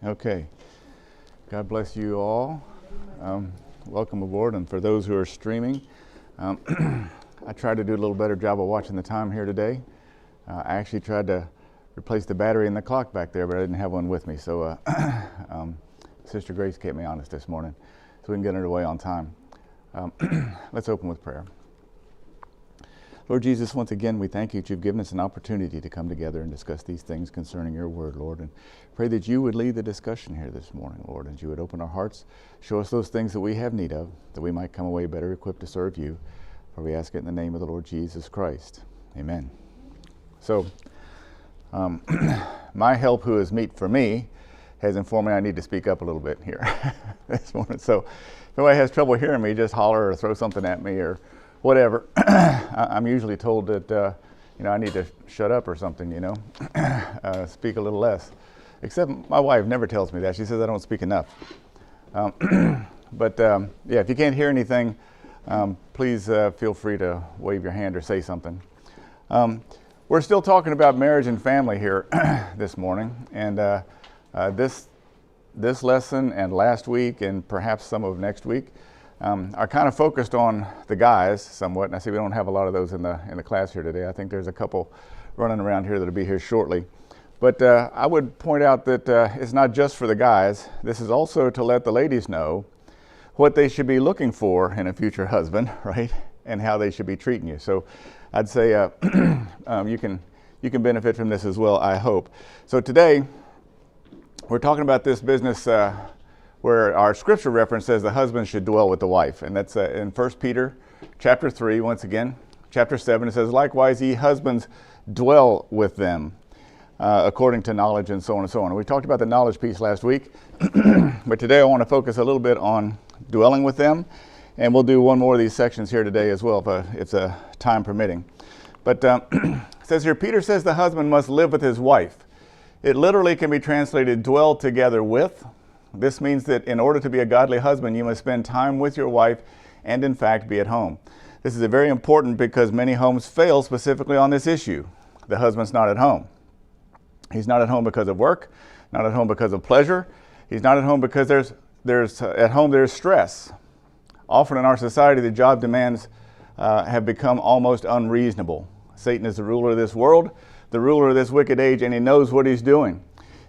Okay. God bless you all. Welcome aboard, and for those who are streaming, I tried to do a little better job of watching the time here today. I actually tried to replace the battery in the clock back there, but I didn't have one with me. So Sister Grace kept me honest this morning, so we can get underway on time. Let's open with prayer. Lord Jesus, once again, we thank you that you've given us an opportunity to come together and discuss these things concerning your word, Lord. And pray that you would lead the discussion here this morning, Lord, and you would open our hearts, show us those things that we have need of, that we might come away better equipped to serve you. For we ask it in the name of the Lord Jesus Christ. Amen. So, my help, who is meet for me, has informed me I need to speak up a little bit here this morning. So, if anybody has trouble hearing me, just holler or throw something at me or whatever. I'm usually told that, I need to shut up or something, speak a little less. Except my wife never tells me that. She says I don't speak enough. But if you can't hear anything, please feel free to wave your hand or say something. We're still talking about marriage and family here this morning. And this lesson and last week and perhaps some of next week are kind of focused on the guys somewhat, and I see we don't have a lot of those in the class here today. I think there's a couple running around here that'll be here shortly. But I would point out that it's not just for the guys. This is also to let the ladies know what they should be looking for in a future husband, right? And how they should be treating you. So I'd say you can benefit from this as well, I hope. So today we're talking about this business where our scripture reference says the husband should dwell with the wife. And that's in 1 Peter chapter 3, once again. Chapter 7, it says, likewise, ye husbands dwell with them according to knowledge, and so on and so on. And we talked about the knowledge piece last week. But today I want to focus a little bit on dwelling with them. And we'll do one more of these sections here today as well, if time permitting. But it says here, Peter says the husband must live with his wife. It literally can be translated dwell together with. This means that in order to be a godly husband, you must spend time with your wife and, in fact, be at home. This is very important because many homes fail specifically on this issue. The husband's not at home. He's not at home because of work, not at home because of pleasure. He's not at home because there's stress. Often in our society, the job demands have become almost unreasonable. Satan is the ruler of this world, the ruler of this wicked age, and he knows what he's doing.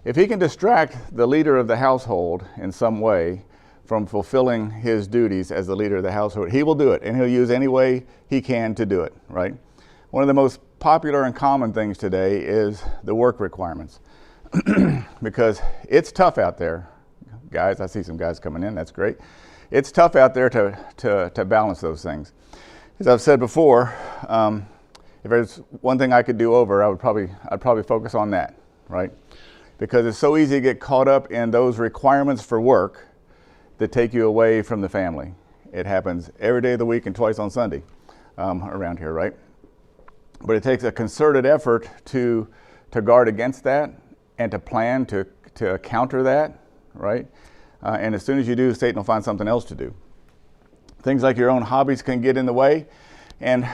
If he can distract the leader of the household in some way from fulfilling his duties as the leader of the household, he will do it, and he'll use any way he can to do it, right? One of the most popular and common things today is the work requirements because it's tough out there. Guys, I see some guys coming in, that's great. It's tough out there to balance those things. As I've said before, if there's one thing I could do over, I'd probably focus on that, right? Because it's so easy to get caught up in those requirements for work that take you away from the family. It happens every day of the week and twice on Sunday around here, right? But it takes a concerted effort to guard against that and to plan to counter that, right? And as soon as you do, Satan will find something else to do. Things like your own hobbies can get in the way, and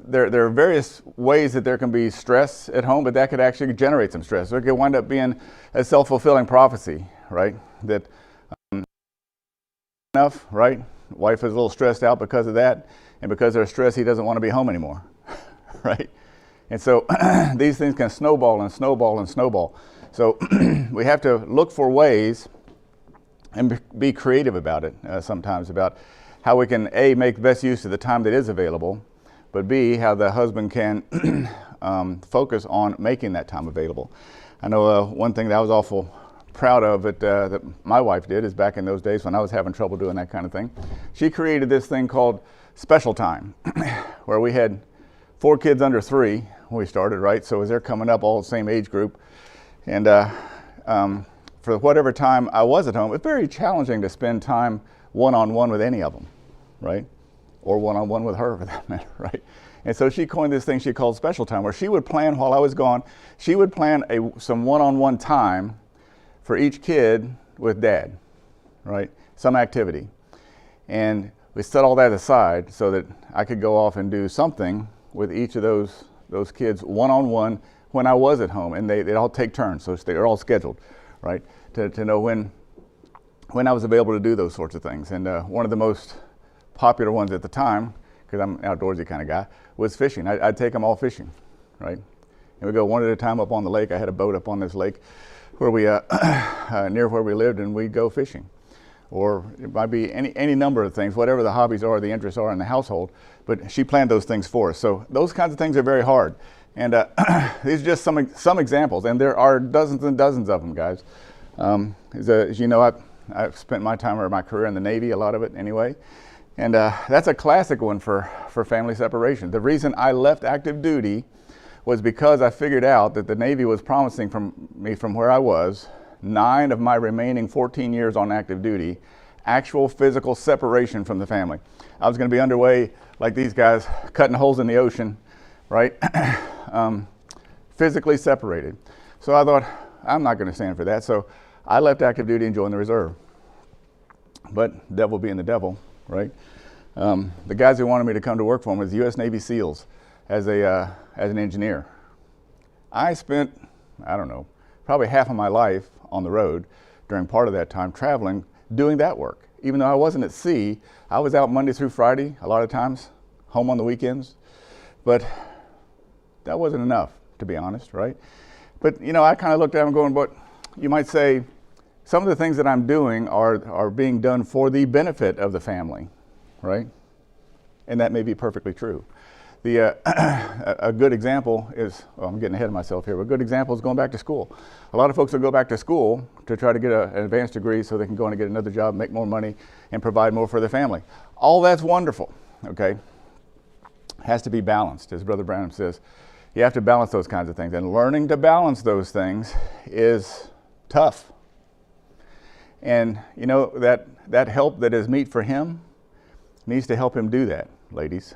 there are various ways that there can be stress at home, but that could actually generate some stress. So it could wind up being a self-fulfilling prophecy, right? That enough, right? Wife is a little stressed out because of that, and because they're stressed, he doesn't want to be home anymore, right? And so these things can snowball and snowball and snowball. So we have to look for ways and be creative about it sometimes, about how we can, A, make the best use of the time that is available, but B, how the husband can focus on making that time available. I know one thing that I was awful proud of that my wife did is back in those days when I was having trouble doing that kind of thing. She created this thing called special time, where we had 4 kids under 3 when we started, right? So as they're coming up, all the same age group. And for whatever time I was at home, it's very challenging to spend time one-on-one with any of them, right? Or one-on-one with her for that matter, right? And so she coined this thing she called special time, where she would plan while I was gone, she would plan some one-on-one time for each kid with dad, right? Some activity. And we set all that aside so that I could go off and do something with each of those kids one-on-one when I was at home, and they'd all take turns, so they're all scheduled, right? to know when I was available to do those sorts of things. And one of the most popular ones at the time, because I'm an outdoorsy kind of guy, was fishing. I'd take them all fishing, right? And we go one at a time up on the lake. I had a boat up on this lake where we near where we lived, and we'd go fishing. Or it might be any number of things, whatever the hobbies are, the interests are in the household. But she planned those things for us. So those kinds of things are very hard. And these are just some examples, and there are dozens and dozens of them, guys. As you know, I've spent my time or my career in the Navy, a lot of it anyway. And that's a classic one for family separation. The reason I left active duty was because I figured out that the Navy was promising from where I was 9 of my remaining 14 years on active duty, actual physical separation from the family. I was going to be underway like these guys, cutting holes in the ocean, right? Physically separated. So I thought, I'm not going to stand for that. So I left active duty and joined the reserve. But devil being the devil, right? The guys who wanted me to come to work for them was the U.S. Navy SEALs as an engineer. I spent, I don't know, probably half of my life on the road during part of that time traveling, doing that work. Even though I wasn't at sea, I was out Monday through Friday a lot of times, home on the weekends. But that wasn't enough, to be honest, right? But, you know, I kind of looked at them going, but you might say, some of the things that I'm doing are being done for the benefit of the family, right? And that may be perfectly true. A good example is, well, I'm getting ahead of myself here, but a good example is going back to school. A lot of folks will go back to school to try to get an advanced degree so they can go on and get another job, make more money, and provide more for their family. All that's wonderful, okay? Has to be balanced, as Brother Branham says. You have to balance those kinds of things, and learning to balance those things is tough. And you know, that help that is meet for him needs to help him do that, ladies.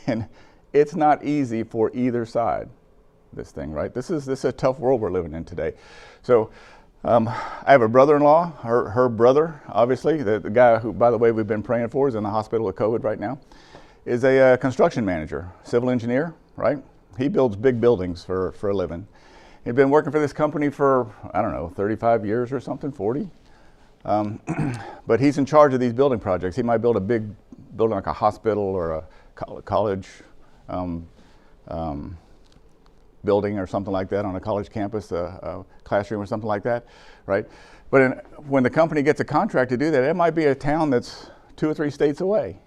And it's not easy for either side, this thing, right? This is a tough world we're living in today. So I have a brother-in-law, her brother, obviously, the guy who, by the way, we've been praying for, is in the hospital with COVID right now, is a construction manager, civil engineer, right? He builds big buildings for a living. He'd been working for this company for, I don't know, 35 years or something, 40. But he's in charge of these building projects. He might build a big building like a hospital or a college building or something like that on a college campus, a classroom or something like that, right? But when the company gets a contract to do that, it might be a town that's 2 or 3 states away.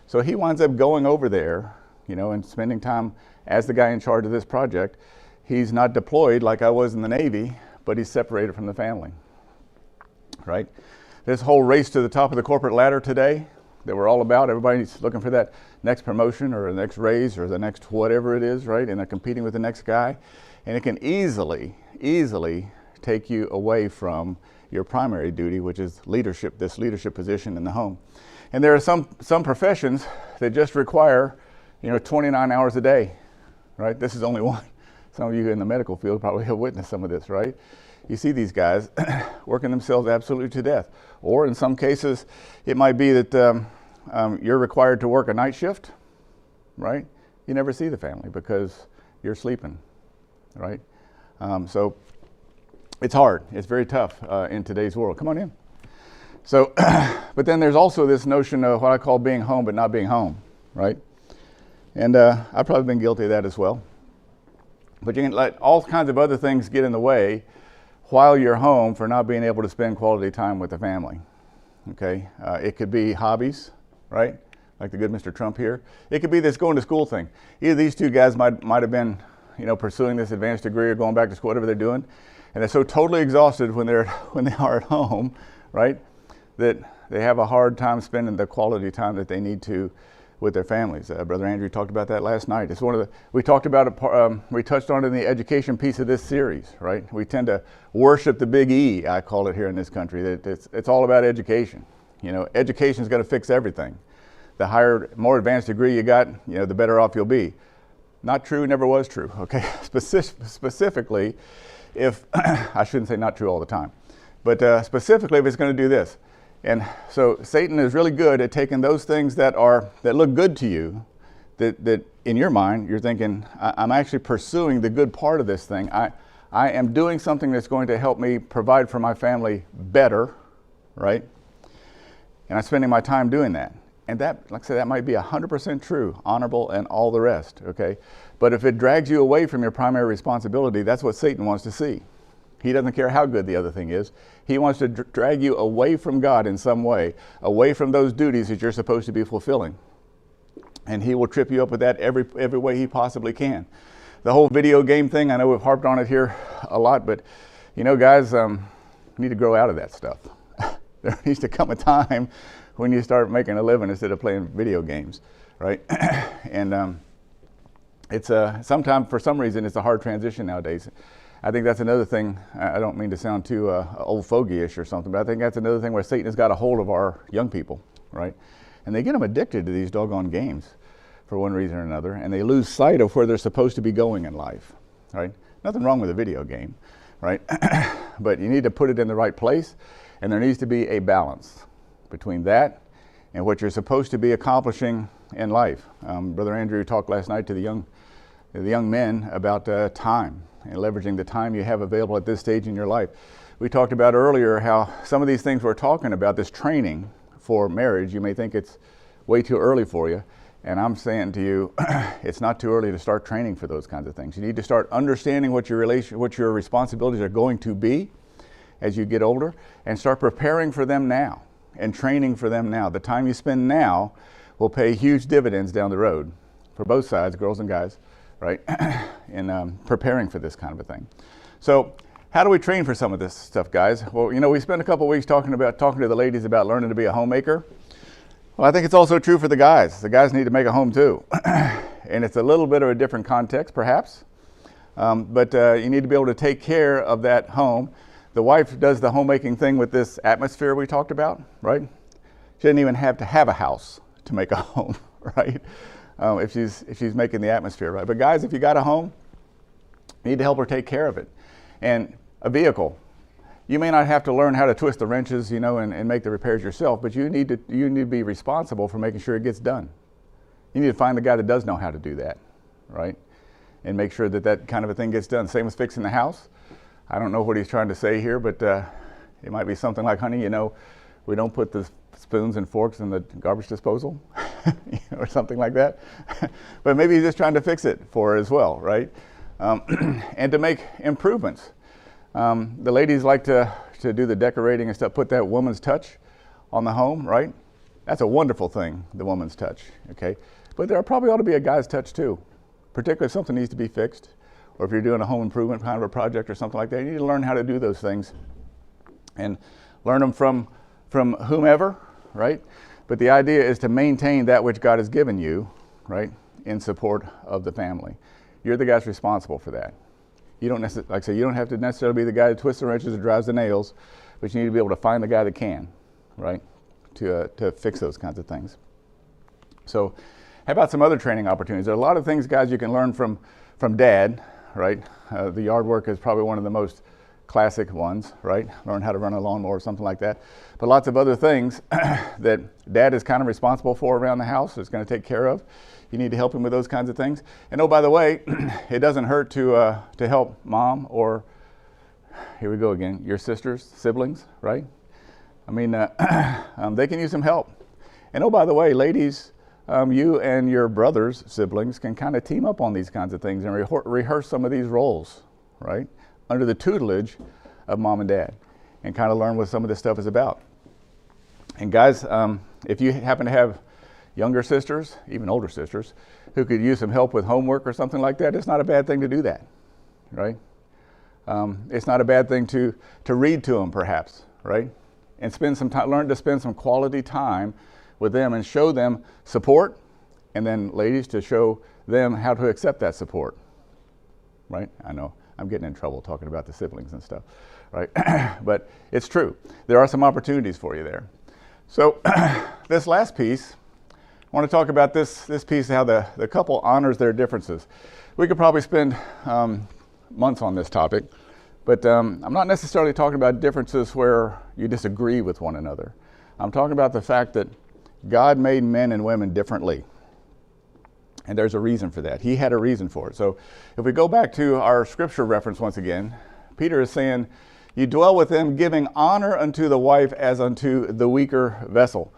So he winds up going over there, you know, and spending time as the guy in charge of this project. He's not deployed like I was in the Navy, but he's separated from the family, right? This whole race to the top of the corporate ladder today that we're all about, everybody's looking for that next promotion or the next raise or the next whatever it is, right? And they're competing with the next guy. And it can easily take you away from your primary duty, which is leadership, this leadership position in the home. And there are some professions that just require, you know, 29 hours a day, right? This is only one. Some of you in the medical field probably have witnessed some of this, right? You see these guys working themselves absolutely to death. Or in some cases, it might be that you're required to work a night shift, right? You never see the family because you're sleeping, right? So it's hard. It's very tough in today's world. Come on in. So, but then there's also this notion of what I call being home but not being home, right? And I've probably been guilty of that as well. But you can let all kinds of other things get in the way while you're home for not being able to spend quality time with the family, okay? It could be hobbies, right? Like the good Mr. Trump here. It could be this going to school thing. Either these two guys might have been, you know, pursuing this advanced degree or going back to school, whatever they're doing, and they're so totally exhausted when they are at home, right, that they have a hard time spending the quality time that they need to with their families. Brother Andrew talked about that last night. It's one of the, we talked about it, we touched on it in the education piece of this series, right? We tend to worship the big E, I call it here in this country. That it's all about education. You know, education's got to fix everything. The higher, more advanced degree you got, you know, the better off you'll be. Not true, never was true, okay? Specifically, if, I shouldn't say not true all the time, but specifically if it's going to do this. And so Satan is really good at taking those things that look good to you, that in your mind you're thinking, I'm actually pursuing the good part of this thing. I am doing something that's going to help me provide for my family better, right? And I'm spending my time doing that. And that, like I said, that might be 100% true, honorable, and all the rest, okay? But if it drags you away from your primary responsibility, that's what Satan wants to see. He doesn't care how good the other thing is. He wants to drag you away from God in some way, away from those duties that you're supposed to be fulfilling. And he will trip you up with that every way he possibly can. The whole video game thing, I know we've harped on it here a lot, but you know, guys, you need to grow out of that stuff. There needs to come a time when you start making a living instead of playing video games, right? And it's sometimes, for some reason, it's a hard transition nowadays. I think that's another thing. I don't mean to sound too old fogey-ish or something, but I think that's another thing where Satan has got a hold of our young people, right? And they get them addicted to these doggone games for one reason or another, and they lose sight of where they're supposed to be going in life, right? Nothing wrong with a video game, right? But you need to put it in the right place, and there needs to be a balance between that and what you're supposed to be accomplishing in life. Brother Andrew talked last night to the young men about time and leveraging the time you have available at this stage in your life. We talked about earlier how some of these things we're talking about, this training for marriage, you may think it's way too early for you. And I'm saying to you, it's not too early to start training for those kinds of things. You need to start understanding what your responsibilities are going to be as you get older, and start preparing for them now and training for them now. The time you spend now will pay huge dividends down the road for both sides, girls and guys, right? In preparing for this kind of a thing. So how do we train for some of this stuff, guys? Well, you know, we spent a couple of weeks talking to the ladies about learning to be a homemaker. Well, I think it's also true for the guys. The guys need to make a home too. And it's a little bit of a different context, perhaps. But you need to be able to take care of that home. The wife does the homemaking thing with this atmosphere we talked about, right? She doesn't even have to have a house to make a home, right? If she's making the atmosphere right. But guys, if you got a home, you need to help her take care of it. And a vehicle, you may not have to learn how to twist the wrenches, you know, and make the repairs yourself, but you need to be responsible for making sure it gets done. You need to find the guy that does know how to do that, right? And make sure that kind of a thing gets done. Same as fixing the house. I don't know what he's trying to say here, but it might be something like, honey, you know, we don't put the spoons and forks in the garbage disposal, or something like that. But maybe he's just trying to fix it for her as well, right? And to make improvements. The ladies like to do the decorating and stuff, put that woman's touch on the home, right? That's a wonderful thing, the woman's touch, okay? But there probably ought to be a guy's touch too, particularly if something needs to be fixed, or if you're doing a home improvement kind of a project or something like that. You need to learn how to do those things and learn them from whomever, right? But the idea is to maintain that which God has given you, right, in support of the family. You're the guys responsible for that. You don't necessarily, like I say, you don't have to necessarily be the guy that twists the wrenches or drives the nails, but you need to be able to find the guy that can, right, to fix those kinds of things. So how about some other training opportunities? There are a lot of things, guys, you can learn from dad, right? The yard work is probably one of the most classic ones, right? Learn how to run a lawnmower or something like that. But lots of other things that dad is kind of responsible for around the house, is going to take care of. You need to help him with those kinds of things. And oh, by the way, it doesn't hurt to help mom, or, here we go again, your sisters, siblings, right? I mean, they can use some help. And oh, by the way, ladies, you and your brothers, siblings, can kind of team up on these kinds of things and rehearse some of these roles, right? Under the tutelage of mom and dad, and kind of learn what some of this stuff is about. And guys, if you happen to have younger sisters, even older sisters, who could use some help with homework or something like that, it's not a bad thing to do that, right? It's not a bad thing to read to them, perhaps, right? And spend some time, learn to spend some quality time with them and show them support, and then ladies, to show them how to accept that support, right? I know I'm getting in trouble talking about the siblings and stuff, right? But it's true. There are some opportunities for you there. So this last piece, I want to talk about this piece, how the couple honors their differences. We could probably spend months on this topic, but I'm not necessarily talking about differences where you disagree with one another. I'm talking about the fact that God made men and women differently. And there's a reason for that. He had a reason for it. So if we go back to our scripture reference once again, Peter is saying, you dwell with them, giving honor unto the wife as unto the weaker vessel.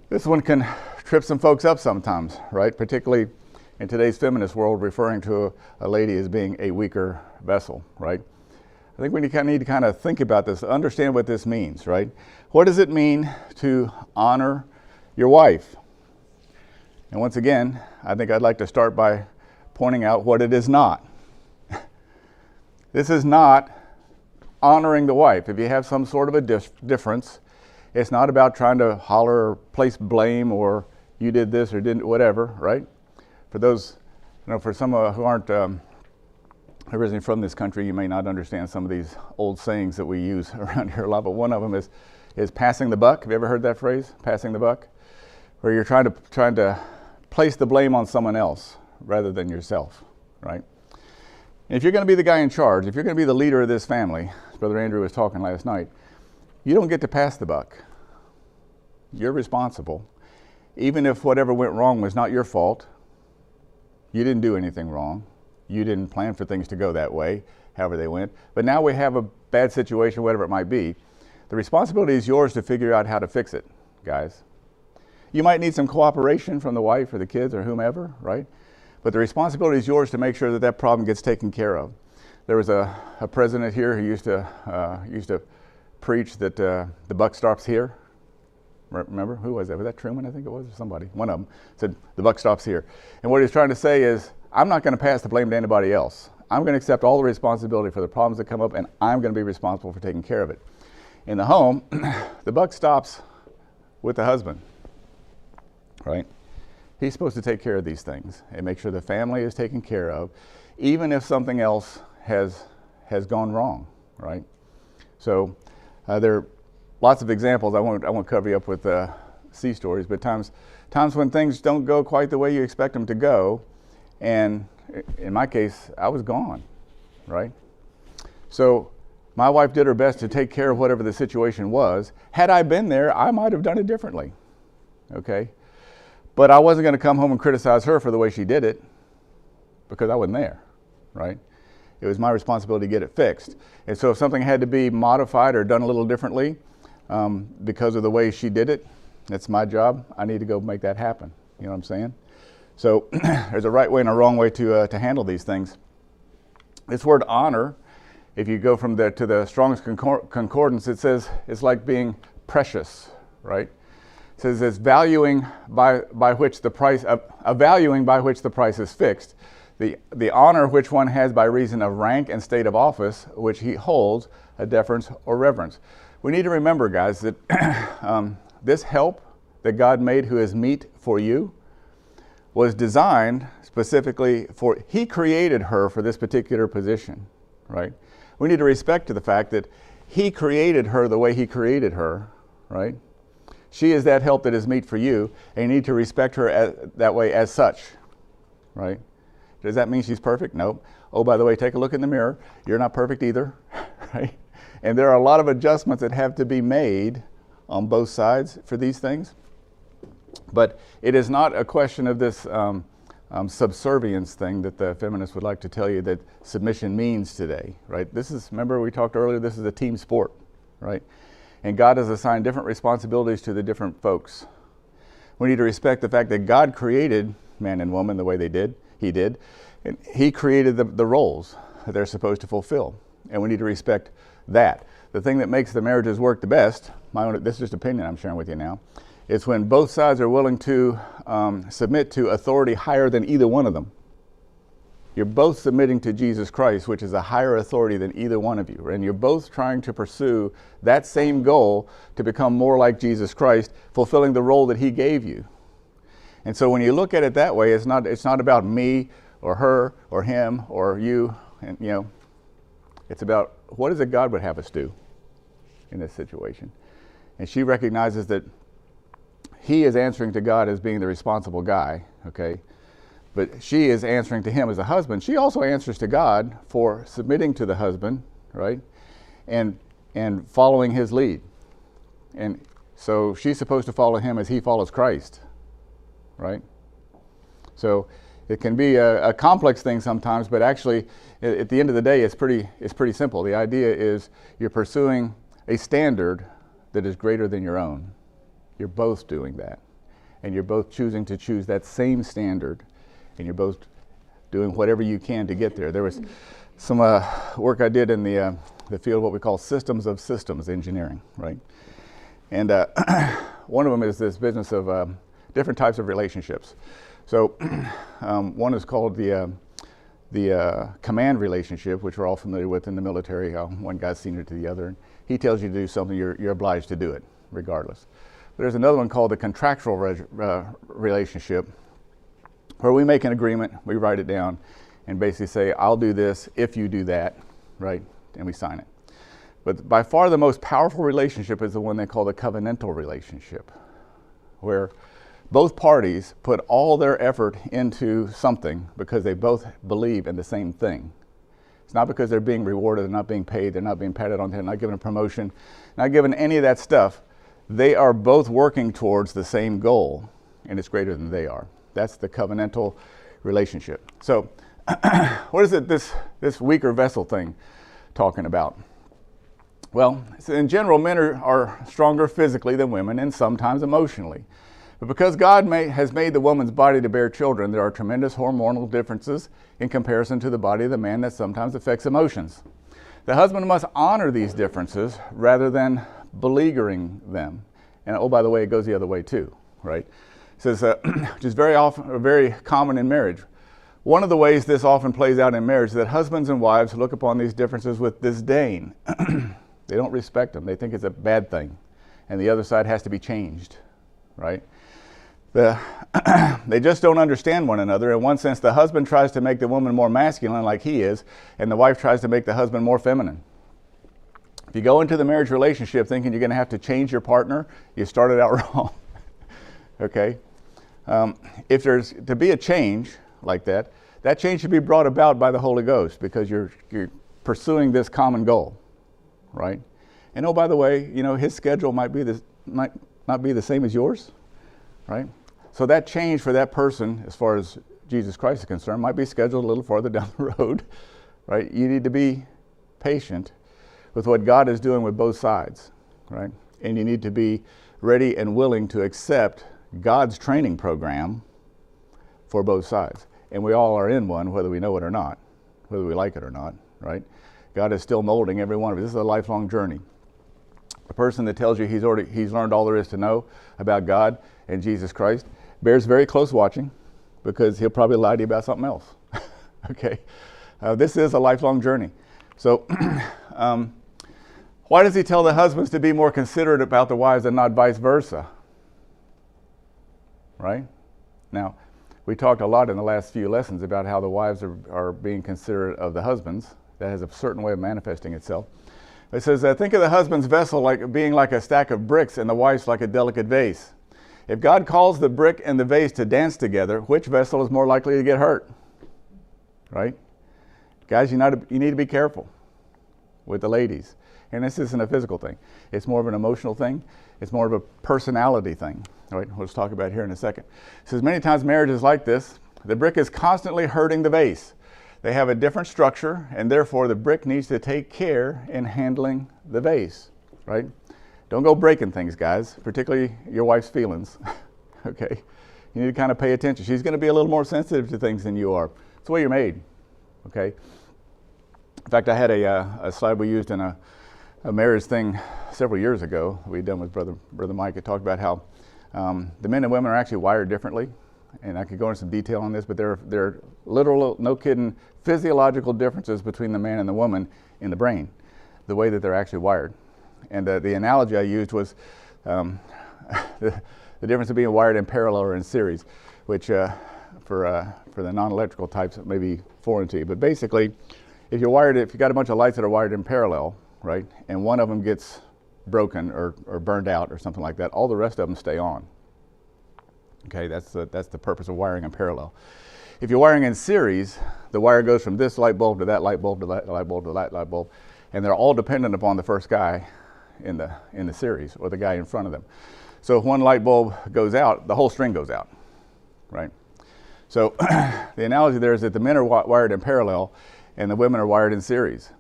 This one can trip some folks up sometimes, right? Particularly in today's feminist world, referring to a lady as being a weaker vessel, right? I think we need to kind of think about this, understand what this means, right? What does it mean to honor your wife? And once again, I think I'd like to start by pointing out what it is not. This is not honoring the wife. If you have some sort of a difference, it's not about trying to holler or place blame or you did this or didn't, whatever, right? For those, for some who aren't originally from this country, you may not understand some of these old sayings that we use around here a lot, but one of them is passing the buck. Have you ever heard that phrase, passing the buck? Where you're trying to place the blame on someone else rather than yourself, right? And if you're going to be the guy in charge, if you're going to be the leader of this family, as Brother Andrew was talking last night, you don't get to pass the buck. You're responsible. Even if whatever went wrong was not your fault, you didn't do anything wrong. You didn't plan for things to go that way, however they went. But now we have a bad situation, whatever it might be. The responsibility is yours to figure out how to fix it, guys. You might need some cooperation from the wife or the kids or whomever, right? But the responsibility is yours to make sure that that problem gets taken care of. There was a president here who used to preach that the buck stops here. Remember? Who was that? Was that Truman, I think it was, or somebody? One of them said, the buck stops here. And what he's trying to say is, I'm not going to pass the blame to anybody else. I'm going to accept all the responsibility for the problems that come up, and I'm going to be responsible for taking care of it. In the home, the buck stops with the husband, right? He's supposed to take care of these things and make sure the family is taken care of, even if something else has gone wrong, right? So there are lots of examples. I won't cover you up with sea stories, but times when things don't go quite the way you expect them to go, and in my case, I was gone, right? So my wife did her best to take care of whatever the situation was. Had I been there, I might have done it differently, okay? But I wasn't going to come home and criticize her for the way she did it because I wasn't there, right? It was my responsibility to get it fixed. And so if something had to be modified or done a little differently because of the way she did it, that's my job. I need to go make that happen. You know what I'm saying? So there's a right way and a wrong way to handle these things. This word honor, if you go to the Strong's Concordance, it says it's like being precious, right? It says it's valuing by which the price is fixed, the honor which one has by reason of rank and state of office which he holds, a deference or reverence. We need to remember, guys, that this help that God made, who is meet for you, was designed specifically for. He created her for this particular position, right? We need to respect to the fact that He created her the way He created her, right? She is that help that is meet for you, and you need to respect her that way as such, right? Does that mean she's perfect? No. Oh, by the way, take a look in the mirror. You're not perfect either, right? And there are a lot of adjustments that have to be made on both sides for these things. But it is not a question of this subservience thing that the feminists would like to tell you that submission means today, right? Remember we talked earlier, this is a team sport, right? And God has assigned different responsibilities to the different folks. We need to respect the fact that God created man and woman the way He did, and He created the roles that they're supposed to fulfill. And we need to respect that. The thing that makes the marriages work the best, this is just opinion I'm sharing with you now, is when both sides are willing to submit to authority higher than either one of them. You're both submitting to Jesus Christ, which is a higher authority than either one of you. And you're both trying to pursue that same goal to become more like Jesus Christ, fulfilling the role that He gave you. And so when you look at it that way, it's not about me or her or him or you. And it's about what is it God would have us do in this situation. And she recognizes that he is answering to God as being the responsible guy, okay? But she is answering to him as a husband. She also answers to God for submitting to the husband, right? And following his lead. And so she's supposed to follow him as he follows Christ, right? So It can be a complex thing sometimes, but actually, at the end of the day, it's pretty simple. The idea is you're pursuing a standard that is greater than your own. You're both doing that, and you're both choosing to choose that same standard, and you're both doing whatever you can to get there. There was some work I did in the field of what we call systems of systems engineering, right? And one of them is this business of different types of relationships. So one is called the command relationship, which we're all familiar with in the military, how one guy's senior to the other. And he tells you to do something, you're obliged to do it, regardless. But there's another one called the contractual relationship, where we make an agreement, we write it down, and basically say, I'll do this if you do that, right? And we sign it. But by far the most powerful relationship is the one they call the covenantal relationship, where both parties put all their effort into something because they both believe in the same thing. It's not because they're being rewarded, they're not being paid, they're not being patted on the head, not given a promotion, not given any of that stuff. They are both working towards the same goal, and it's greater than they are. That's the covenantal relationship. So what is it this weaker vessel thing talking about? Well, in general, men are stronger physically than women, and sometimes emotionally. But because God has made the woman's body to bear children, there are tremendous hormonal differences in comparison to the body of the man that sometimes affects emotions. The husband must honor these differences rather than beleaguering them. And oh, by the way, it goes the other way too, right? It says, which is very common in marriage. One of the ways this often plays out in marriage is that husbands and wives look upon these differences with disdain. They don't respect them. They think it's a bad thing, and the other side has to be changed, right? They just don't understand one another. In one sense, the husband tries to make the woman more masculine like he is, and the wife tries to make the husband more feminine. If you go into the marriage relationship thinking you're going to have to change your partner, you started out wrong. Okay? If there's to be a change like that, that change should be brought about by the Holy Ghost because you're pursuing this common goal, right? And oh, by the way, you know, his schedule might not be the same as yours, right? So that change for that person, as far as Jesus Christ is concerned, might be scheduled a little farther down the road, right? You need to be patient with what God is doing with both sides, right? And you need to be ready and willing to accept God's training program for both sides. And we all are in one, whether we know it or not, whether we like it or not, right? God is still molding every one of us. This is a lifelong journey. A person that tells you he's learned all there is to know about God and Jesus Christ bears very close watching, because he'll probably lie to you about something else. Okay? This is a lifelong journey. So why does he tell the husbands to be more considerate about the wives and not vice versa? Right? Now, we talked a lot in the last few lessons about how the wives are being considerate of the husbands. That has a certain way of manifesting itself. It says, think of the husband's vessel like being like a stack of bricks and the wife's like a delicate vase. If God calls the brick and the vase to dance together, which vessel is more likely to get hurt? Right? Guys, you need to be careful with the ladies. And this isn't a physical thing. It's more of an emotional thing. It's more of a personality thing. All right, we'll just talk about it here in a second. It says many times marriages like this, the brick is constantly hurting the vase. They have a different structure, and therefore the brick needs to take care in handling the vase, right? Don't go breaking things, guys, particularly your wife's feelings, okay? You need to kind of pay attention. She's going to be a little more sensitive to things than you are. It's the way you're made, okay? In fact, I had a slide we used in a marriage thing several years ago we'd done with Brother Mike. It talked about how the men and women are actually wired differently. And I could go into some detail on this, but there are literal, no kidding, physiological differences between the man and the woman in the brain, the way that they're actually wired. And the analogy I used was the difference of being wired in parallel or in series, which for the non-electrical types may be foreign to you. But basically, if you got a bunch of lights that are wired in parallel, right, and one of them gets broken or burned out or something like that, all the rest of them stay on. Okay, that's the purpose of wiring in parallel. If you're wiring in series, the wire goes from this light bulb to that light bulb to that light bulb to that light bulb, and they're all dependent upon the first guy in the series or the guy in front of them. So if one light bulb goes out, the whole string goes out, right? So the analogy there is that the men are wired in parallel and the women are wired in series.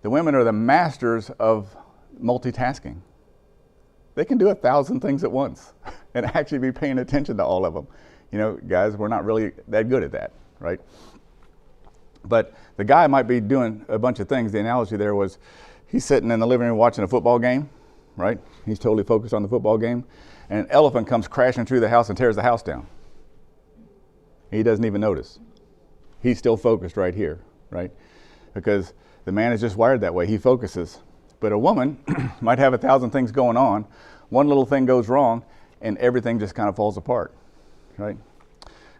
The women are the masters of multitasking. They can do 1,000 things at once and actually be paying attention to all of them. You know, guys, we're not really that good at that, right? But the guy might be doing a bunch of things. The analogy there was he's sitting in the living room watching a football game, right? He's totally focused on the football game. And an elephant comes crashing through the house and tears the house down. He doesn't even notice. He's still focused right here, right? Because the man is just wired that way. He focuses. But a woman might have 1,000 things going on. One little thing goes wrong and everything just kind of falls apart, right?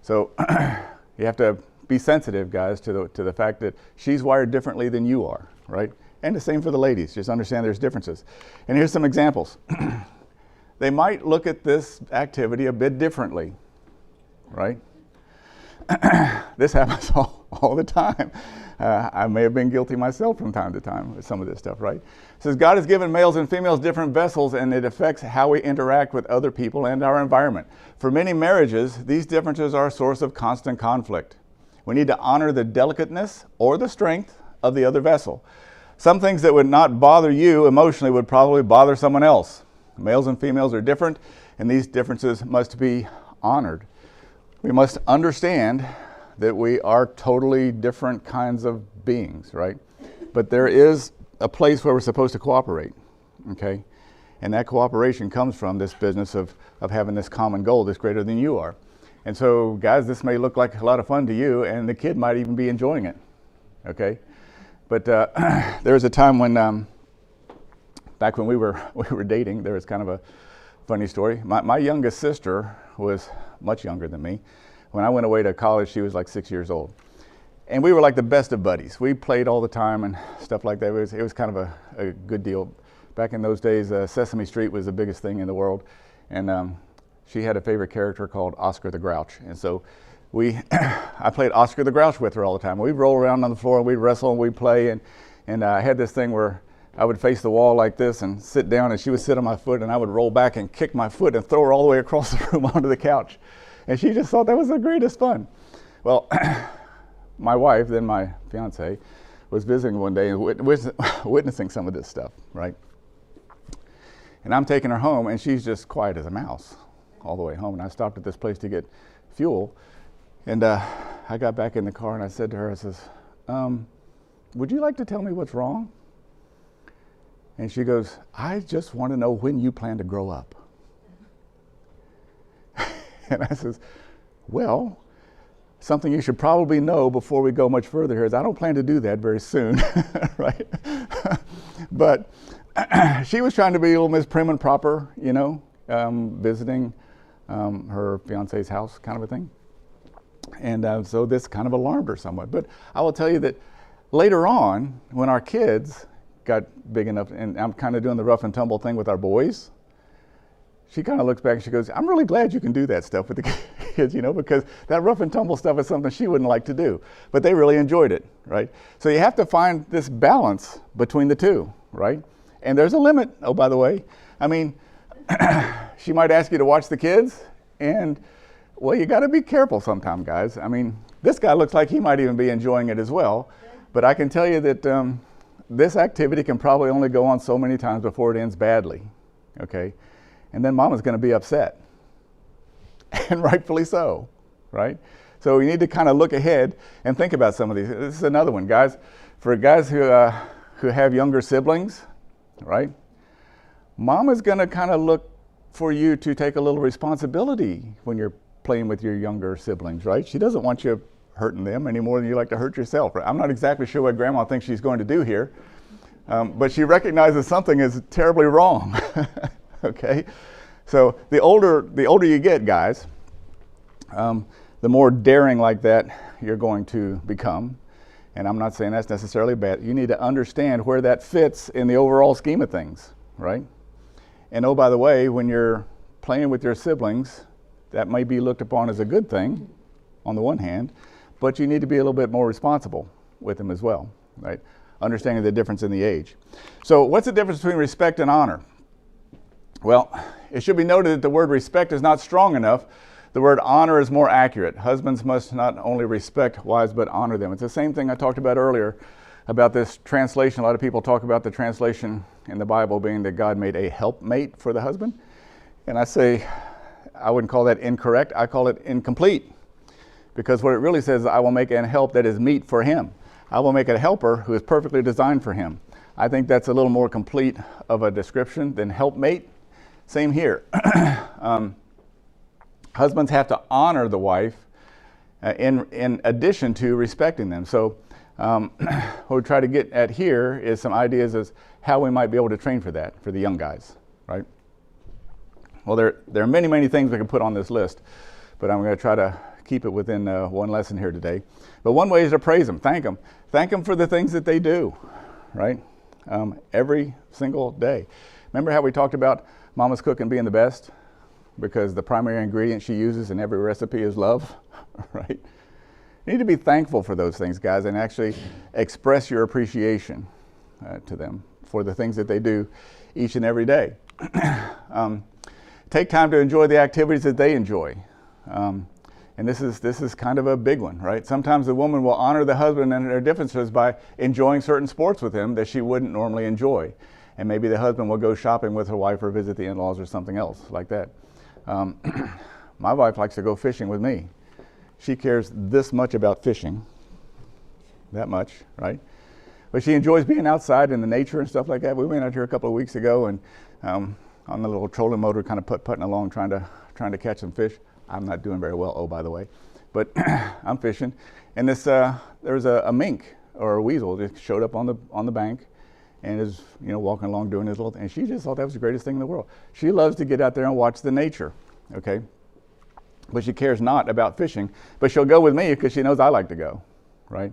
So you have to be sensitive, guys, to the fact that she's wired differently than you are, right? And the same for the ladies. Just understand there's differences. And here's some examples. They might look at this activity a bit differently, right? This happens all the time. I may have been guilty myself from time to time with some of this stuff, right? It says, God has given males and females different vessels, and it affects how we interact with other people and our environment. For many marriages, these differences are a source of constant conflict. We need to honor the delicateness or the strength of the other vessel. Some things that would not bother you emotionally would probably bother someone else. Males and females are different, and these differences must be honored. We must understand that we are totally different kinds of beings, right? But there is a place where we're supposed to cooperate, okay? And that cooperation comes from this business of having this common goal that's greater than you are. And so, guys, this may look like a lot of fun to you, and the kid might even be enjoying it, okay? But there was a time when, back when we were dating, there was kind of a funny story. My youngest sister was much younger than me. When I went away to college, she was like 6 years old. And we were like the best of buddies. We played all the time and stuff like that. It was kind of a good deal. Back in those days, Sesame Street was the biggest thing in the world. And she had a favorite character called Oscar the Grouch. And so I played Oscar the Grouch with her all the time. We'd roll around on the floor and we'd wrestle and we'd play. And I had this thing where I would face the wall like this and sit down, and she would sit on my foot, and I would roll back and kick my foot and throw her all the way across the room onto the couch. And she just thought that was the greatest fun. Well, my wife, then my fiance, was visiting one day and witnessing some of this stuff, right? And I'm taking her home, and she's just quiet as a mouse all the way home. And I stopped at this place to get fuel. And I got back in the car, and I said to her, I says, would you like to tell me what's wrong? And she goes, I just want to know when you plan to grow up. And I says, well, something you should probably know before we go much further here is I don't plan to do that very soon, right? But she was trying to be a little Miss Prim and Proper, you know, visiting her fiance's house kind of a thing. And so this kind of alarmed her somewhat. But I will tell you that later on, when our kids got big enough, and I'm kind of doing the rough and tumble thing with our boys, she kind of looks back and she goes, I'm really glad you can do that stuff with the kids, you know, because that rough and tumble stuff is something she wouldn't like to do. But they really enjoyed it, right? So you have to find this balance between the two, right? And there's a limit, oh, by the way. I mean, she might ask you to watch the kids, and, well, you got to be careful sometime, guys. I mean, this guy looks like he might even be enjoying it as well. But I can tell you that this activity can probably only go on so many times before it ends badly, okay? And then mama's going to be upset, and rightfully so, right? So you need to kind of look ahead and think about some of these. This is another one, guys. For guys who have younger siblings, right? Mama's going to kind of look for you to take a little responsibility when you're playing with your younger siblings, right? She doesn't want you hurting them any more than you like to hurt yourself. Right? I'm not exactly sure what Grandma thinks she's going to do here, but she recognizes something is terribly wrong. Okay, so the older you get, guys, the more daring like that you're going to become. And I'm not saying that's necessarily bad. You need to understand where that fits in the overall scheme of things, right? And oh, by the way, when you're playing with your siblings, that may be looked upon as a good thing on the one hand, but you need to be a little bit more responsible with them as well, right? Understanding the difference in the age. So what's the difference between respect and honor? Well, it should be noted that the word respect is not strong enough The word honor is more accurate. Husbands must not only respect wives, but honor them. It's the same thing I talked about earlier about this translation. A lot of people talk about the translation in the Bible being that God made a helpmate for the husband. And I say, I wouldn't call that incorrect. I call it incomplete. Because what it really says is, I will make a help that is meet for him. I will make a helper who is perfectly designed for him. I think that's a little more complete of a description than helpmate. Same here. Husbands have to honor the wife in addition to respecting them. So what we try to get at here is some ideas as how we might be able to train for that, for the young guys, right? Well, there are many, many things we can put on this list, but I'm going to try to keep it within one lesson here today. But one way is to praise them, thank them. Thank them for the things that they do, right? Every single day. Remember how we talked about Mama's cooking being the best? Because the primary ingredient she uses in every recipe is love, right? You need to be thankful for those things, guys, and actually express your appreciation to them for the things that they do each and every day. Take time to enjoy the activities that they enjoy. And this is kind of a big one, right? Sometimes the woman will honor the husband and their differences by enjoying certain sports with him that she wouldn't normally enjoy. And maybe the husband will go shopping with her wife or visit the in-laws or something else like that. My wife likes to go fishing with me. She cares this much about fishing, that much, right? But she enjoys being outside in the nature and stuff like that. We went out here a couple of weeks ago and on the little trolling motor, kind of putting along, trying to catch some fish. I'm not doing very well, oh, by the way, but I'm fishing. And there was a mink or a weasel just showed up on the bank and is walking along doing his little thing. And she just thought that was the greatest thing in the world. She loves to get out there and watch the nature, okay? But she cares not about fishing, but she'll go with me because she knows I like to go, right?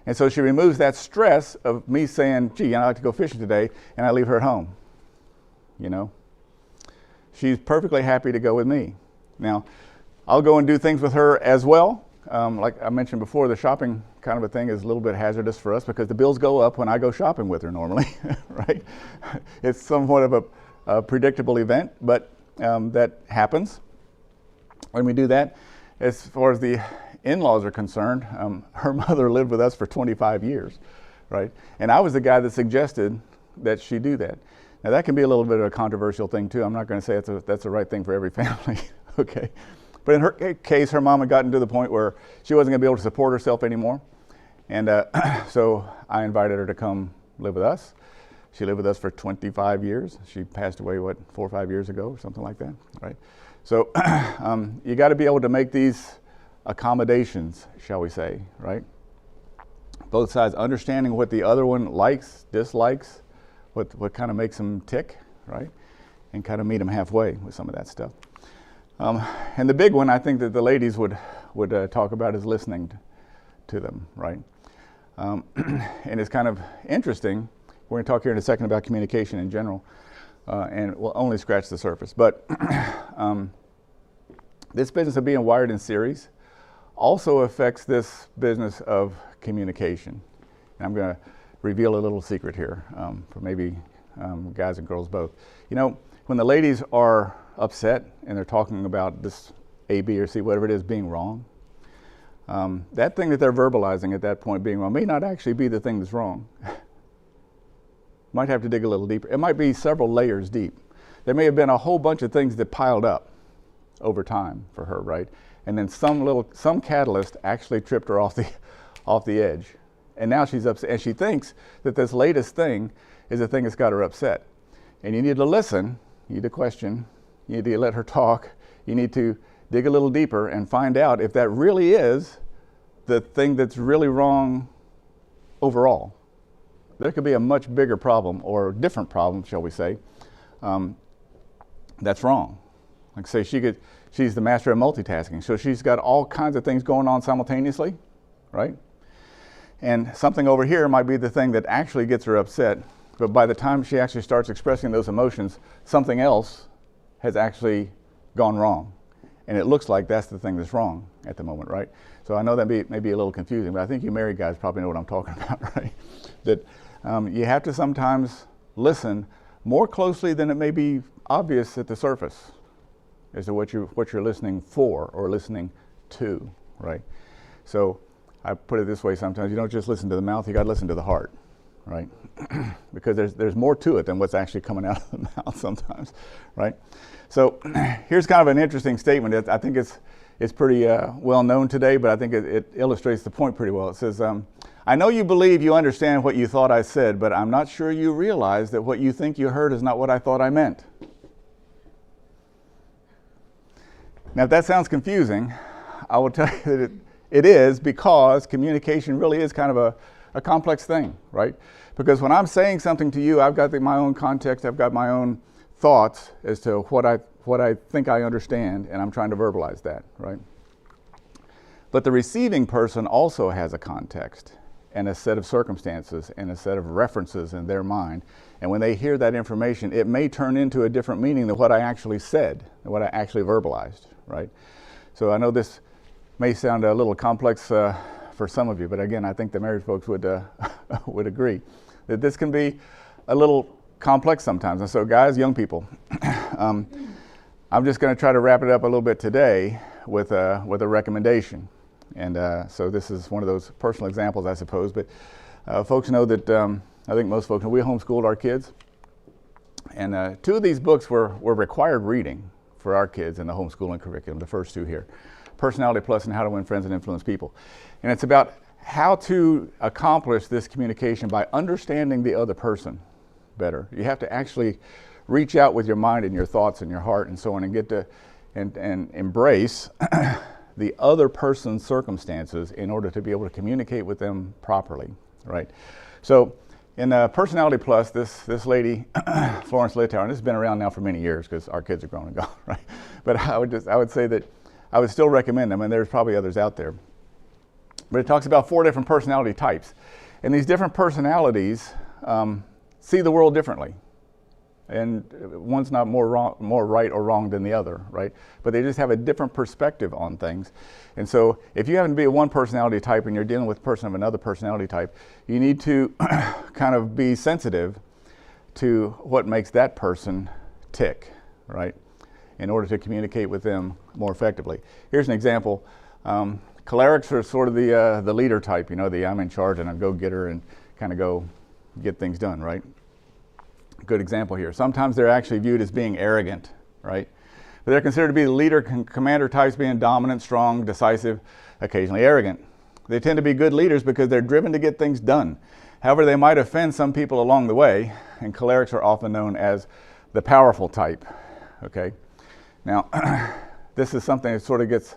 And so she removes that stress of me saying, gee, I like to go fishing today, and I leave her at home, She's perfectly happy to go with me. Now, I'll go and do things with her as well. Like I mentioned before, the shopping kind of a thing is a little bit hazardous for us because the bills go up when I go shopping with her normally, right? It's somewhat of a predictable event, but that happens when we do that. As far as the in-laws are concerned, her mother lived with us for 25 years, right? And I was the guy that suggested that she do that. Now that can be a little bit of a controversial thing too. I'm not going to say that's the right thing for every family, okay? But in her case, her mom had gotten to the point where she wasn't going to be able to support herself anymore. And so I invited her to come live with us. She lived with us for 25 years. She passed away, 4 or 5 years ago or something like that, right? So you got to be able to make these accommodations, shall we say, right? Both sides understanding what the other one likes, dislikes, what kind of makes them tick, right? And kind of meet them halfway with some of that stuff. And the big one I think that the ladies would talk about is listening to them, right? And it's kind of interesting. We're going to talk here in a second about communication in general, and we'll only scratch the surface. But this business of being wired in series also affects this business of communication. And I'm going to reveal a little secret here for maybe guys and girls both. When the ladies are upset and they're talking about this A, B, or C, whatever it is, being wrong, that thing that they're verbalizing at that point being wrong may not actually be the thing that's wrong. Might have to dig a little deeper. It might be several layers deep. There may have been a whole bunch of things that piled up over time for her, right? And then some catalyst actually tripped her off the edge. And now she's upset, and she thinks that this latest thing is the thing that's got her upset. And you need to listen, you need to question, you need to let her talk, you need to dig a little deeper and find out if that really is the thing that's really wrong overall. There could be a much bigger problem, or a different problem, shall we say, that's wrong. Like say she's the master of multitasking, so she's got all kinds of things going on simultaneously, right? And something over here might be the thing that actually gets her upset, but by the time she actually starts expressing those emotions, something else has actually gone wrong. And it looks like that's the thing that's wrong at the moment, right? So I know that may be a little confusing, but I think you married guys probably know what I'm talking about, right? That you have to sometimes listen more closely than it may be obvious at the surface, as to what you're listening for or listening to, right? So I put it this way sometimes, you don't just listen to the mouth, you got to listen to the heart, right? Because there's more to it than what's actually coming out of the mouth sometimes, right? So here's kind of an interesting statement. I think it's pretty well known today, but I think it illustrates the point pretty well. It says, I know you believe you understand what you thought I said, but I'm not sure you realize that what you think you heard is not what I thought I meant. Now, if that sounds confusing, I will tell you that it is, because communication really is kind of a complex thing, right? Because when I'm saying something to you, I've got my own context, I've got my own thoughts as to what I think I understand, and I'm trying to verbalize that, right? But the receiving person also has a context and a set of circumstances and a set of references in their mind. And when they hear that information, it may turn into a different meaning than what I actually said, than what I actually verbalized, right? So I know this may sound a little complex for some of you, but again, I think the married folks would agree that this can be a little complex sometimes. And so guys, young people, I'm just going to try to wrap it up a little bit today with a recommendation. And so this is one of those personal examples, I suppose, but folks know that, I think most folks know, we homeschooled our kids. And 2 of these books were required reading for our kids in the homeschooling curriculum, the first 2 here, Personality Plus and How to Win Friends and Influence People. And it's about how to accomplish this communication by understanding the other person better. You have to actually reach out with your mind and your thoughts and your heart and so on, and get to and embrace the other person's circumstances in order to be able to communicate with them properly, right? So in Personality Plus, this lady, Florence Littauer, and this has been around now for many years because our kids are grown and gone, right? But I would say that I would still recommend them, and there's probably others out there. But it talks about 4 different personality types. And these different personalities see the world differently. And one's not more right or wrong than the other, right? But they just have a different perspective on things. And so if you happen to be a one personality type and you're dealing with a person of another personality type, you need to kind of be sensitive to what makes that person tick, right? In order to communicate with them more effectively. Here's an example. Cholerics are sort of the leader type, the I'm in charge and I go getter and kind of go get things done, right? Good example here. Sometimes they're actually viewed as being arrogant, right? But they're considered to be the leader, commander types, being dominant, strong, decisive, occasionally arrogant. They tend to be good leaders because they're driven to get things done. However, they might offend some people along the way, and cholerics are often known as the powerful type, okay? Now, this is something that sort of gets,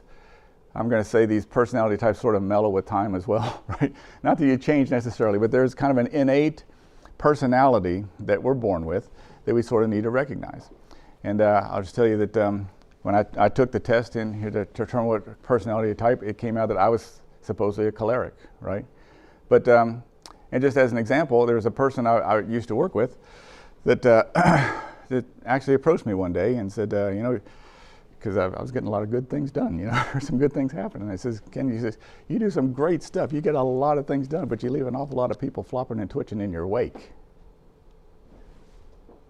I'm going to say these personality types sort of mellow with time as well, right? Not that you change necessarily, but there's kind of an innate personality that we're born with that we sort of need to recognize. And I'll just tell you that when I took the test in here to determine what personality type, it came out that I was supposedly a choleric, right? But, and just as an example, there was a person I used to work with that, that actually approached me one day and said, because I was getting a lot of good things done, there's some good things happening. And I says, Ken, you do some great stuff. You get a lot of things done, but you leave an awful lot of people flopping and twitching in your wake.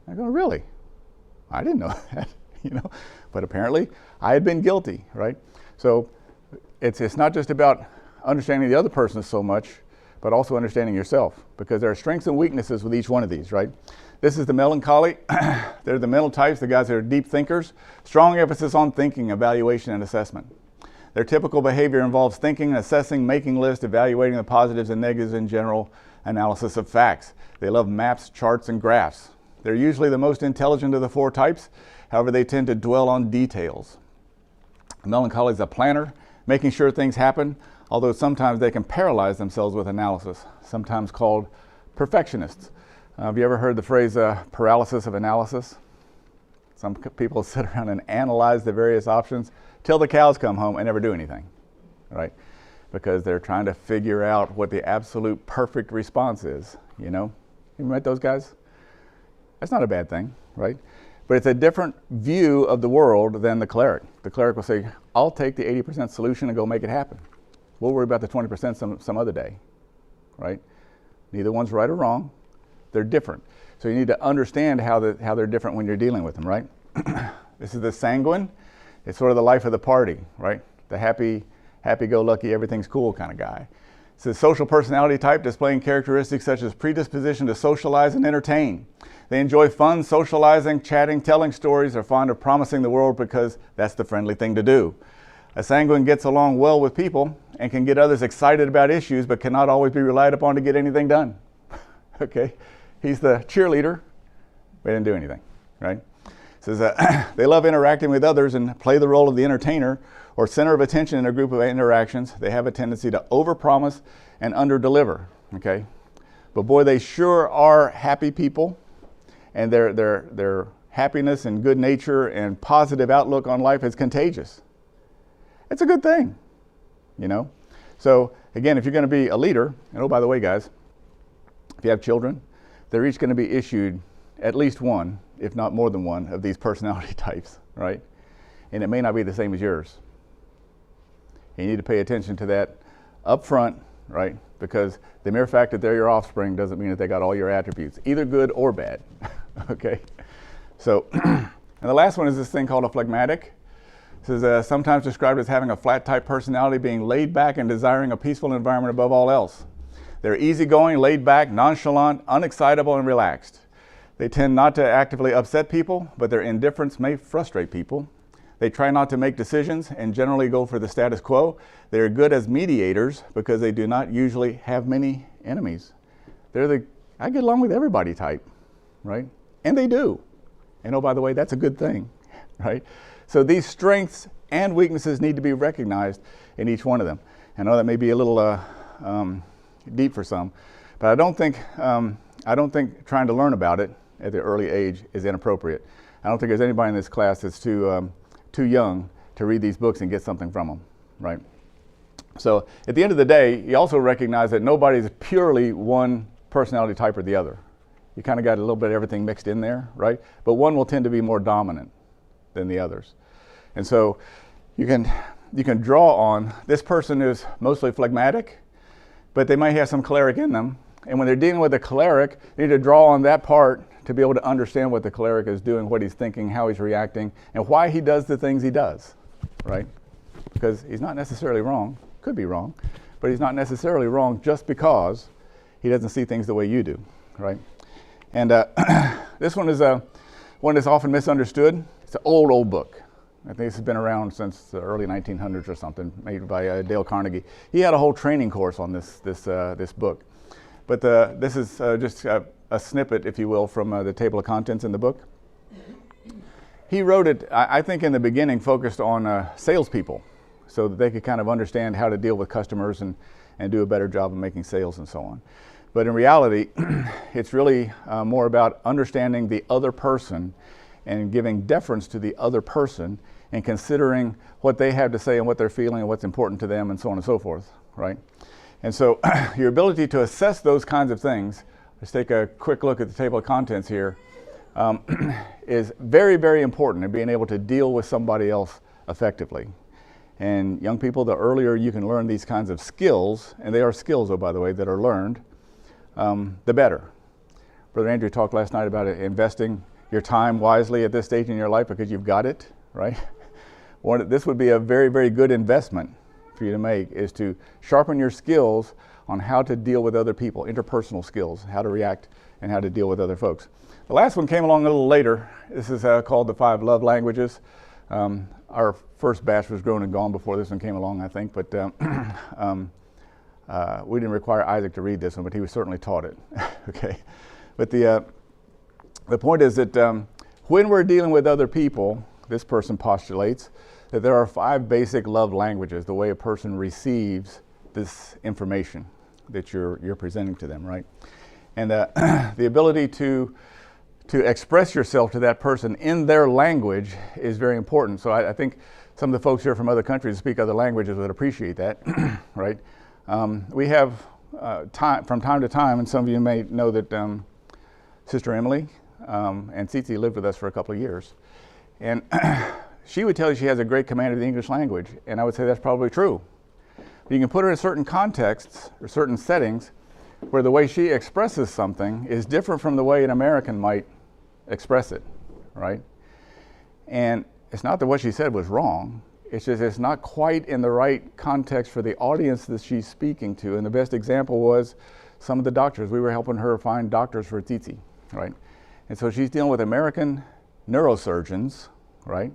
I go, really? I didn't know that, but apparently I had been guilty, right? So it's not just about understanding the other person so much, but also understanding yourself, because there are strengths and weaknesses with each one of these, right? This is the melancholy. They're the mental types, the guys that are deep thinkers. Strong emphasis on thinking, evaluation, and assessment. Their typical behavior involves thinking, assessing, making lists, evaluating the positives and negatives, and general analysis of facts. They love maps, charts, and graphs. They're usually the most intelligent of the 4 types. However, they tend to dwell on details. Melancholy is a planner, making sure things happen, although sometimes they can paralyze themselves with analysis, sometimes called perfectionists. Have you ever heard the phrase paralysis of analysis? Some people sit around and analyze the various options till the cows come home and never do anything, right? Because they're trying to figure out what the absolute perfect response is, You met those guys? That's not a bad thing, right? But it's a different view of the world than the cleric. The cleric will say, I'll take the 80% solution and go make it happen. We'll worry about the 20% some other day, right? Neither one's right or wrong. They're different. So you need to understand how they're different when you're dealing with them, right? This is the sanguine. It's sort of the life of the party, right? The happy-go-lucky, everything's cool kind of guy. It's a social personality type displaying characteristics such as predisposition to socialize and entertain. They enjoy fun, socializing, chatting, telling stories, are fond of promising the world because that's the friendly thing to do. A sanguine gets along well with people and can get others excited about issues, but cannot always be relied upon to get anything done. Okay? He's the cheerleader, but didn't do anything, right? It says they love interacting with others and play the role of the entertainer or center of attention in a group of interactions. They have a tendency to overpromise and underdeliver, okay? But boy, they sure are happy people, and their happiness and good nature and positive outlook on life is contagious. It's a good thing, you know? So again, if you're going to be a leader, and oh, by the way, guys, if you have children, they're each going to be issued at least one, if not more than one, of these personality types, right? And it may not be the same as yours. You need to pay attention to that up front, right? Because the mere fact that they're your offspring doesn't mean that they got all your attributes, either good or bad, okay? So, and the last one is this thing called a phlegmatic. This is sometimes described as having a flat type personality, being laid back and desiring a peaceful environment above all else. They're easygoing, laid back, nonchalant, unexcitable, and relaxed. They tend not to actively upset people, but their indifference may frustrate people. They try not to make decisions and generally go for the status quo. They are good as mediators because they do not usually have many enemies. They're the I get along with everybody type, right? And they do. And oh, by the way, that's a good thing, right? So these strengths and weaknesses need to be recognized in each one of them. I know that may be a little deep for some, but I don't think trying to learn about it at the early age is inappropriate. I don't think there's anybody in this class that's too young to read these books and get something from them, right? So at the end of the day, you also recognize that nobody's purely one personality type or the other. You kind of got a little bit of everything mixed in there, right? But one will tend to be more dominant than the others. And so you can draw on, this person is mostly phlegmatic, but they might have some choleric in them. And when they're dealing with a choleric, they need to draw on that part to be able to understand what the choleric is doing, what he's thinking, how he's reacting, and why he does the things he does, right? Because he's not necessarily wrong, could be wrong, but he's not necessarily wrong just because he doesn't see things the way you do, right? And this one is one that's often misunderstood. It's an old book. I think this has been around since the early 1900s or something, made by Dale Carnegie. He had a whole training course on this book. But this is just a snippet, if you will, from the table of contents in the book. He wrote it, I think in the beginning, focused on salespeople, so that they could kind of understand how to deal with customers and do a better job of making sales and so on. But in reality, it's really more about understanding the other person and giving deference to the other person and considering what they have to say and what they're feeling and what's important to them and so on and so forth, right? And so your ability to assess those kinds of things, let's take a quick look at the table of contents here, is very, very important in being able to deal with somebody else effectively. And young people, the earlier you can learn these kinds of skills, and they are skills, oh, by the way, that are learned, the better. Brother Andrew talked last night about investing your time wisely at this stage in your life because you've got it, right? This would be a very, very good investment for you to make, is to sharpen your skills on how to deal with other people, interpersonal skills, how to react and how to deal with other folks. The last one came along a little later. This is called the 5 Love Languages. Our first batch was grown and gone before this one came along, I think, but we didn't require Isaac to read this one, but he was certainly taught it. Okay, but the point is that when we're dealing with other people, this person postulates that there are 5 basic love languages, the way a person receives this information that you're presenting to them, right? And the ability to express yourself to that person in their language is very important. So I think some of the folks here from other countries who speak other languages would appreciate that, right? We have from time to time, and some of you may know that Sister Emily and Tsitsi lived with us for a couple of years. And she would tell you she has a great command of the English language, and I would say that's probably true. But you can put her in certain contexts or certain settings where the way she expresses something is different from the way an American might express it, right? And it's not that what she said was wrong. It's just it's not quite in the right context for the audience that she's speaking to. And the best example was some of the doctors. We were helping her find doctors for Tsitsi, right? And so she's dealing with American neurosurgeons, right?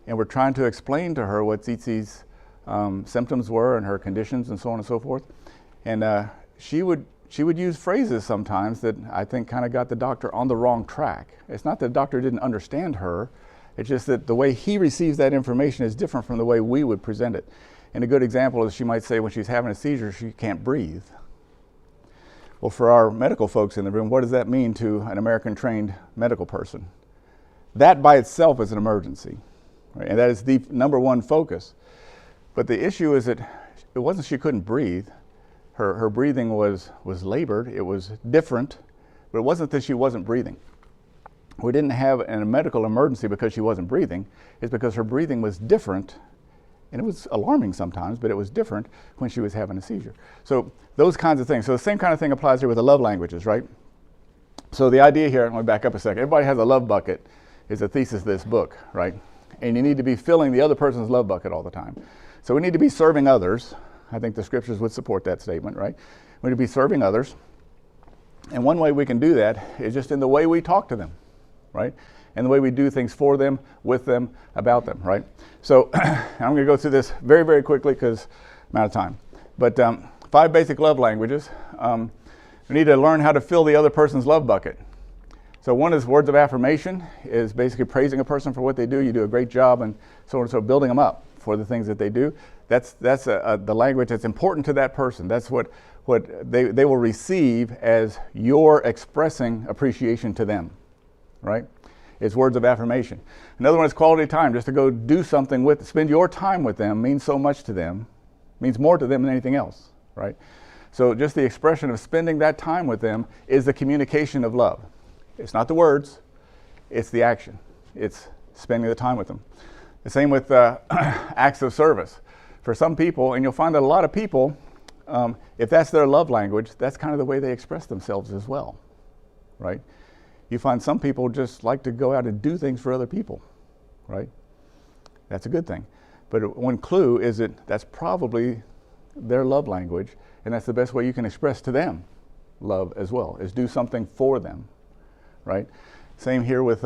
And we're trying to explain to her what Tsitsi's symptoms were and her conditions and so on and so forth. And she would use phrases sometimes that I think kind of got the doctor on the wrong track. It's not that the doctor didn't understand her. It's just that the way he receives that information is different from the way we would present it. And a good example is she might say when she's having a seizure, she can't breathe. Well, for our medical folks in the room, what does that mean to an American trained medical person? That by itself is an emergency, right? And that is the number one focus. But the issue is that it wasn't she couldn't breathe. Her breathing was labored. It was different, but it wasn't that she wasn't breathing. We didn't have a medical emergency because she wasn't breathing. It's because her breathing was different, and it was alarming sometimes, but it was different when she was having a seizure. So those kinds of things. So the same kind of thing applies here with the love languages, right? So the idea here, let me back up a second. Everybody has a love bucket, is the thesis of this book, right? And you need to be filling the other person's love bucket all the time. So we need to be serving others. I think the scriptures would support that statement, right? We need to be serving others. And one way we can do that is just in the way we talk to them, right? And the way we do things for them, with them, about them, right? So I'm going to go through this very, very quickly because I'm out of time. But 5 basic love languages. We need to learn how to fill the other person's love bucket. So one is words of affirmation, is basically praising a person for what they do. You do a great job, and so on and so, building them up for the things that they do. That's the language that's important to that person. That's what they will receive as you're expressing appreciation to them, right? It's words of affirmation. Another one is quality time. Just to go do something with, spend your time with them means so much to them, means more to them than anything else, right? So just the expression of spending that time with them is the communication of love. It's not the words, it's the action. It's spending the time with them. The same with acts of service. For some people, and you'll find that a lot of people, if that's their love language, that's kind of the way they express themselves as well, right? You find some people just like to go out and do things for other people, right? That's a good thing. But one clue is that that's probably their love language, and that's the best way you can express to them love as well, is do something for them, right? Same here with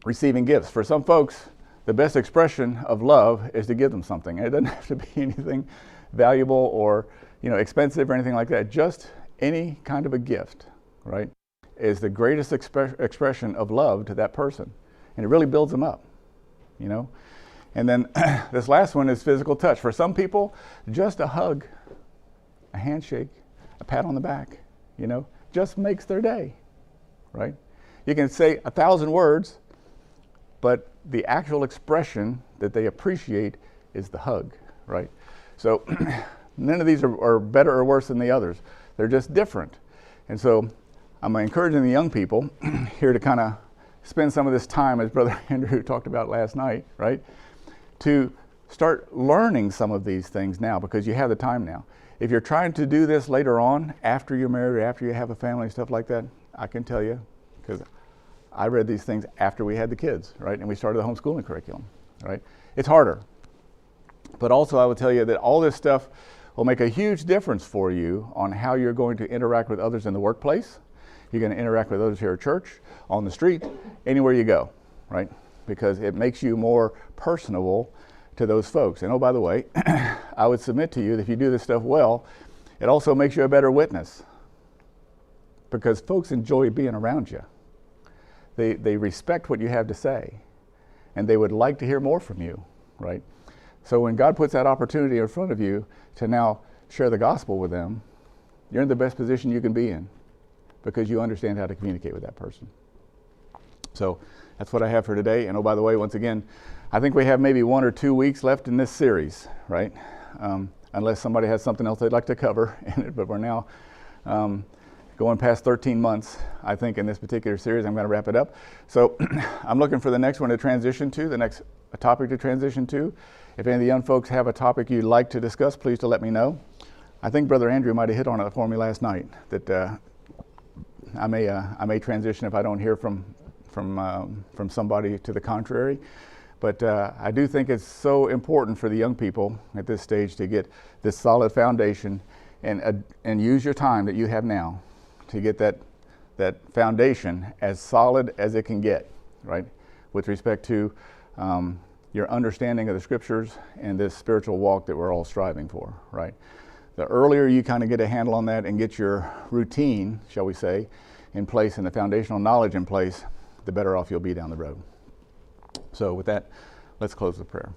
receiving gifts. For some folks, the best expression of love is to give them something. It doesn't have to be anything valuable or expensive or anything like that. Just any kind of a gift, right, is the greatest expression of love to that person. And it really builds them up, And then this last one is physical touch. For some people, just a hug, a handshake, a pat on the back, just makes their day, right? You can say 1,000 words, but the actual expression that they appreciate is the hug, right? So none of these are better or worse than the others. They're just different. And so I'm encouraging the young people here to kind of spend some of this time, as Brother Andrew talked about last night, right? To start learning some of these things now, because you have the time now. If you're trying to do this later on, after you're married or after you have a family, stuff like that, I can tell you, because I read these things after we had the kids, right? And we started the homeschooling curriculum, right? It's harder. But also I will tell you that all this stuff will make a huge difference for you on how you're going to interact with others in the workplace. You're going to interact with others here at church, on the street, anywhere you go, right? Because it makes you more personable to those folks. And oh, by the way, I would submit to you that if you do this stuff well, it also makes you a better witness, because folks enjoy being around you. They respect what you have to say, and they would like to hear more from you, right? So when God puts that opportunity in front of you to now share the gospel with them, you're in the best position you can be in, because you understand how to communicate with that person. So that's what I have for today. And oh, by the way, once again, I think we have maybe 1 or 2 weeks left in this series, right? Unless somebody has something else they'd like to cover in it. But we're now going past 13 months, I think, in this particular series. I'm going to wrap it up. So I'm looking for the next one to transition to, the next topic to transition to. If any of the young folks have a topic you'd like to discuss, please to let me know. I think Brother Andrew might have hit on it for me last night, that I may transition if I don't hear from from somebody to the contrary. But I do think it's so important for the young people at this stage to get this solid foundation and use your time that you have now to get that foundation as solid as it can get, right? With respect to your understanding of the scriptures and this spiritual walk that we're all striving for, right? The earlier you kind of get a handle on that and get your routine, shall we say, in place and the foundational knowledge in place, the better off you'll be down the road. So with that, let's close with prayer.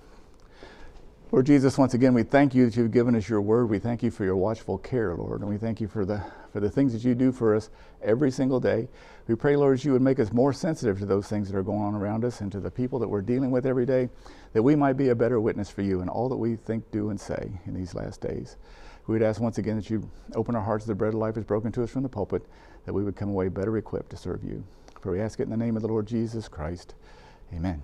Lord Jesus, once again, we thank you that you've given us your word. We thank you for your watchful care, Lord, and we thank you for the things that you do for us every single day. We pray, Lord, that you would make us more sensitive to those things that are going on around us and to the people that we're dealing with every day, that we might be a better witness for you in all that we think, do, and say in these last days. We would ask once again that you open our hearts as the bread of life is broken to us from the pulpit, that we would come away better equipped to serve you. For we ask it in the name of the Lord Jesus Christ. Amen.